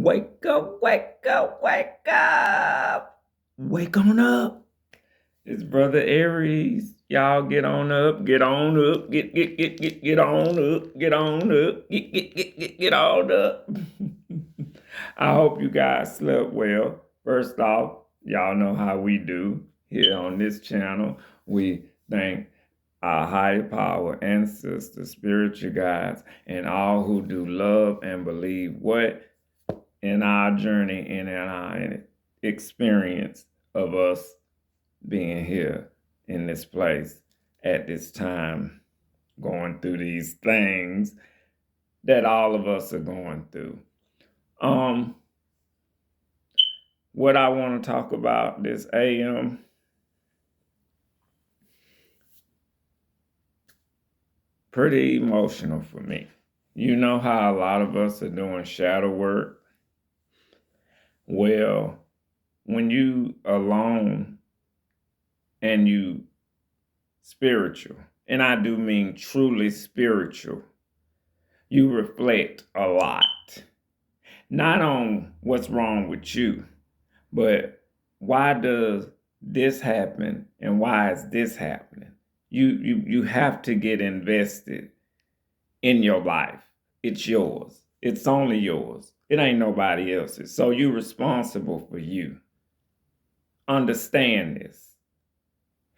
Wake up, wake up, wake up. Wake on up. It's Brother Aries. Y'all get on up, get on up, get on up, get on up, get on up. I hope you guys slept well. First off, y'all know how we do here on this channel. We thank our higher power, ancestors, spiritual guides, and all who do love and believe what? In our journey and in our experience of us being here in this place at this time, going through these things that all of us are going through. What I want to talk about this AM, pretty emotional for me. You know how a lot of us are doing shadow work? Well, when you alone and you spiritual, and I do mean truly spiritual, you reflect a lot. Not on what's wrong with you, but why does this happen and why is this happening? You have to get invested in your life. It's yours. It's only yours. It ain't nobody else's. So you're responsible for you. Understand this.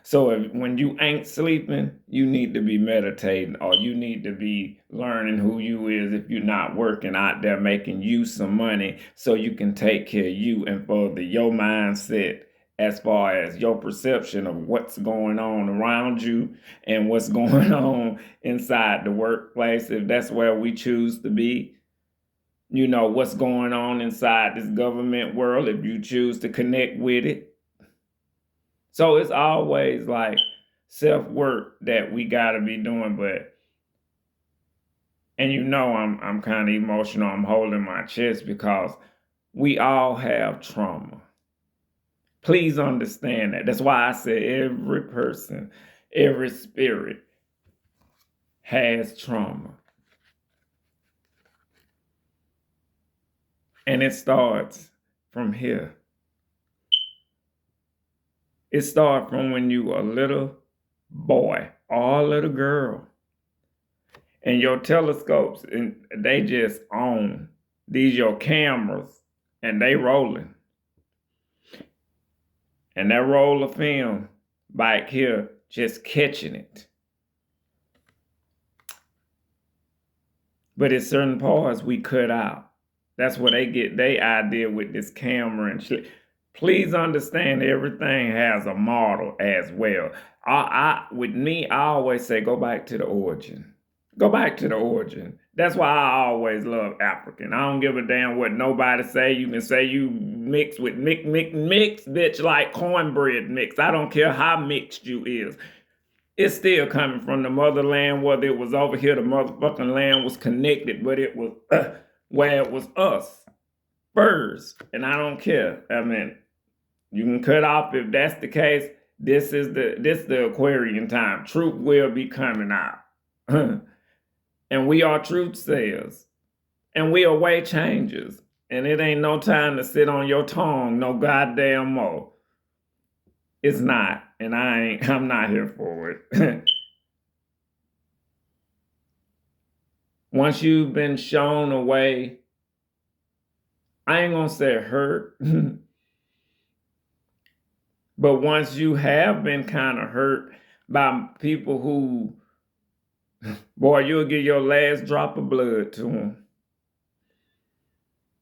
So when you ain't sleeping, you need to be meditating, or you need to be learning who you is if you're not working out there making you some money so you can take care of you and further your mindset as far as your perception of what's going on around you and what's going on inside the workplace, if that's where we choose to be. You know, what's going on inside this government world if you choose to connect with it. So it's always like self-work that we got to be doing. And you know I'm kind of emotional. I'm holding my chest because we all have trauma. Please understand that. That's why I say every person, every spirit has trauma. And it starts from here. It starts from when you a little boy or a little girl. And your telescopes, and they just on. These your cameras, and they rolling. And that roll of film back here just catching it. But it's certain parts we cut out. That's where they get their idea with this camera and shit. Please understand everything has a model as well. With me, I always say go back to the origin. Go back to the origin. That's why I always love African. I don't give a damn what nobody say. You can say you mix with mix, bitch, like cornbread mix. I don't care how mixed you is. It's still coming from the motherland, whether it was over here, the motherfucking land was connected, but it was where it was us first. And I don't care. I mean, you can cut off if that's the case. This is the Aquarian time. Truth will be coming out. And we are truth sayers. And we are way changers. And it ain't no time to sit on your tongue no goddamn more. It's not. And I'm not here for it. Once you've been shown a way, I ain't gonna say hurt. But once you have been kind of hurt by people who, boy, you'll give your last drop of blood to them.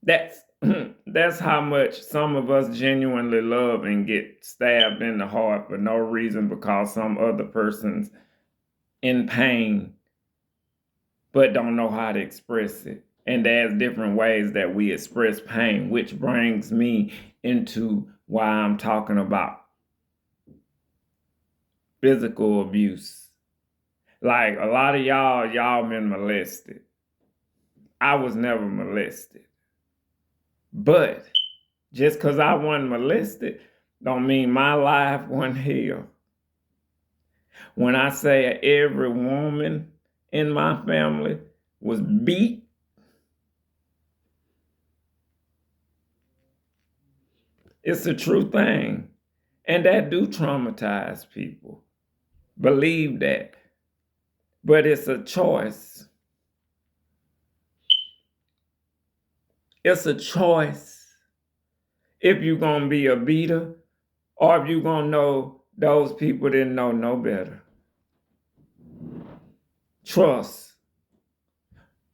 That's how much some of us genuinely love and get stabbed in the heart for no reason because some other person's in pain but don't know how to express it. And there's different ways that we express pain, which brings me into why I'm talking about physical abuse. Like a lot of y'all been molested. I was never molested. But just because I wasn't molested don't mean my life wasn't hell. When I say every woman in my family was beat, It's a true thing. And that do traumatize people. Believe that. But it's a choice. It's a choice if you're going to be a beater or if you're going to know those people didn't know no better. Trust.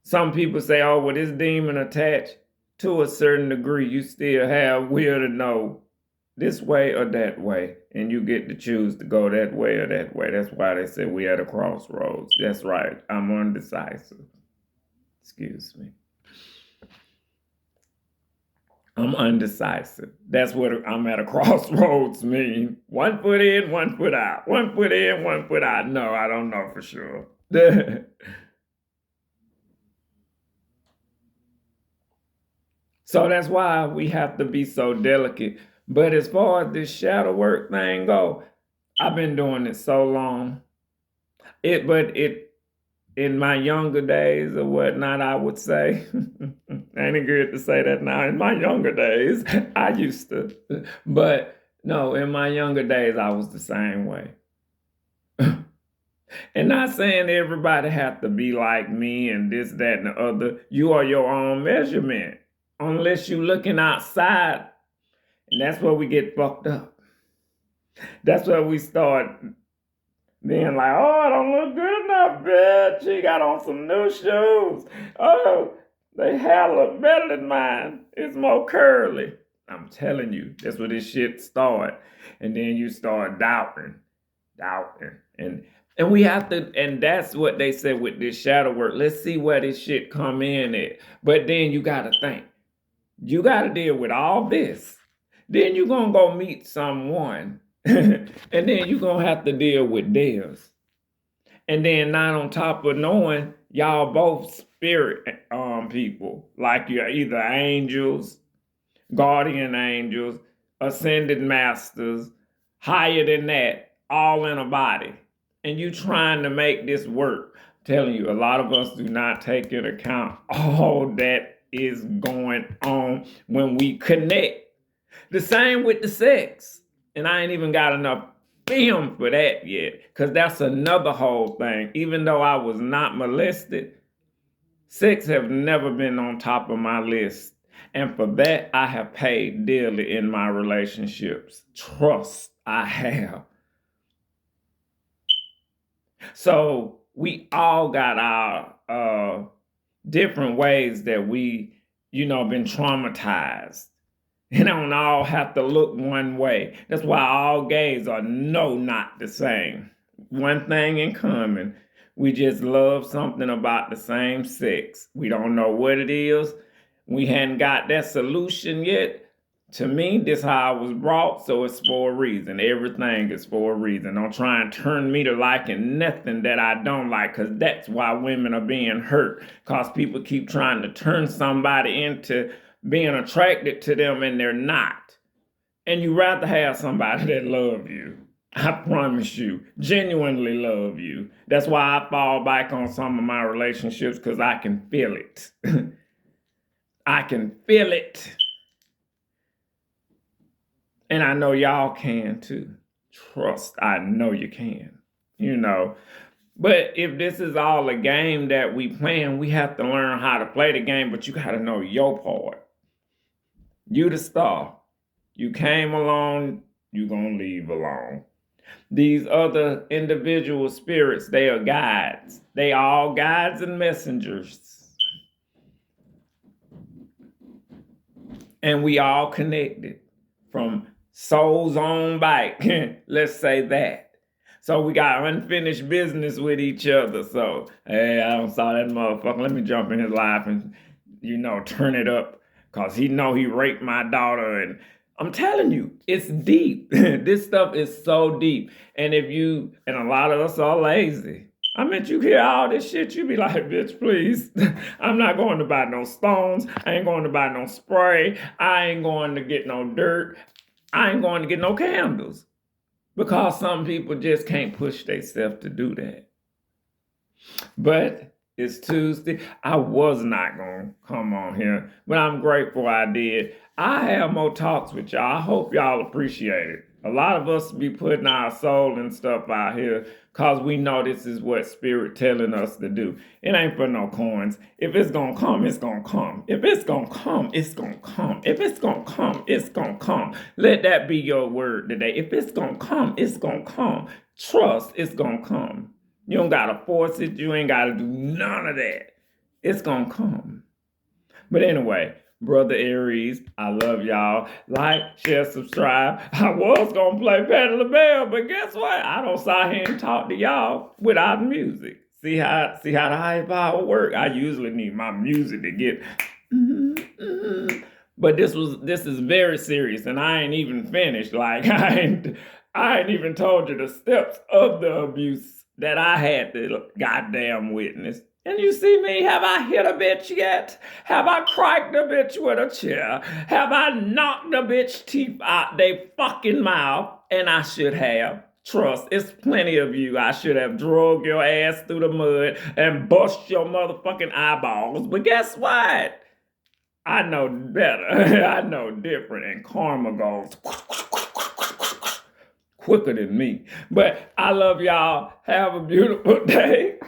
Some people say, oh, well, this demon attached to a certain degree. You still have will to know this way or that way. And you get to choose to go that way or that way. That's why they say we at a crossroads. That's right. I'm undecisive. Excuse me. I'm undecisive. That's what I'm at a crossroads mean. 1 foot in, 1 foot out. 1 foot in, 1 foot out. No, I don't know for sure. So that's why we have to be so delicate. But as far as this shadow work thing go, I've been doing it so long. But in my younger days or whatnot, I would say, ain't it good to say that now? In my younger days, I used to. But no, in my younger days, I was the same way. And not saying everybody have to be like me and this, that, and the other. You are your own measurement. Unless you're looking outside. And that's where we get fucked up. That's where we start being like, oh, I don't look good enough, bitch. She got on some new shoes. Oh, they hair look better than mine. It's more curly. I'm telling you, that's where this shit start. And then you start doubting. And we have to, and that's what they said with this shadow work. Let's see where this shit come in at. But then you got to think. You got to deal with all this. Then you're going to go meet someone. And then you're going to have to deal with theirs. And then not on top of knowing y'all both spirit people. Like you're either angels, guardian angels, ascended masters, higher than that, all in a body. And you trying to make this work. I'm telling you, a lot of us do not take into account all that is going on when we connect. The same with the sex. And I ain't even got enough film for that yet, because that's another whole thing. Even though I was not molested, sex have never been on top of my list. And for that, I have paid dearly in my relationships. Trust I have. So we all got our different ways that we, been traumatized. And don't all have to look one way. That's why all gays are not the same. One thing in common, we just love something about the same sex. We don't know what it is. We hadn't got that solution yet. To me, this is how I was brought, so it's for a reason. Everything is for a reason. Don't try and turn me to liking nothing that I don't like, because that's why women are being hurt. Because people keep trying to turn somebody into being attracted to them and they're not. And you rather have somebody that love you. I promise you, genuinely love you. That's why I fall back on some of my relationships, because I can feel it. I can feel it. And I know y'all can too. Trust, I know you can. But if this is all a game that we playing, we have to learn how to play the game, but you got to know your part. You the star. You came along, you gonna leave alone. These other individual spirits, they are guides. They are all guides and messengers. And we all connected from soul's own bike. Let's say that. So we got unfinished business with each other. So, hey, I don't saw that motherfucker. Let me jump in his life and, turn it up. Because he know he raped my daughter. And I'm telling you, it's deep. This stuff is so deep. And and a lot of us are lazy. I mean, you hear all this shit, you be like, bitch, please. I'm not going to buy no stones. I ain't going to buy no spray. I ain't going to get no dirt. I ain't going to get no candles. Because some people just can't push themselves to do that. But It's Tuesday. I was not going to come on here, but I'm grateful I did. I have more talks with y'all. I hope y'all appreciate it. A lot of us be putting our soul and stuff out here because we know this is what Spirit telling us to do. It ain't for no coins. If it's going to come, it's going to come. If it's going to come, it's going to come. If it's going to come, it's going to come. Let that be your word today. If it's going to come, it's going to come. Trust it's going to come. You don't got to force it. You ain't got to do none of that. It's going to come. But anyway, Brother Aries, I love y'all. Like, share, subscribe. I was going to play Patti LaBelle, but guess what? I don't sit here and talk to y'all without music. See how the high power work? I usually need my music to get... But this is very serious, and I ain't even finished. Like, I ain't even told you the steps of the abuse that I had to goddamn witness. And you see me, have I hit a bitch yet? Have I cracked a bitch with a chair? Have I knocked a bitch teeth out they fucking mouth? And I should have. Trust, it's plenty of you. I should have drug your ass through the mud and bust your motherfucking eyeballs. But guess what? I know better. I know different. And karma goes quicker than me. But I love y'all. Have a beautiful day.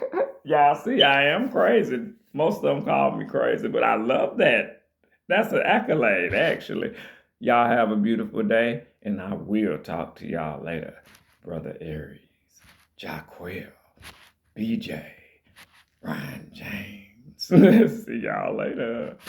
Y'all see, I am crazy. Most of them call me crazy, but I love that. That's an accolade, actually. Y'all have a beautiful day, and I will talk to y'all later. Brother Aries, Jaquil, BJ, Ryan James. See y'all later.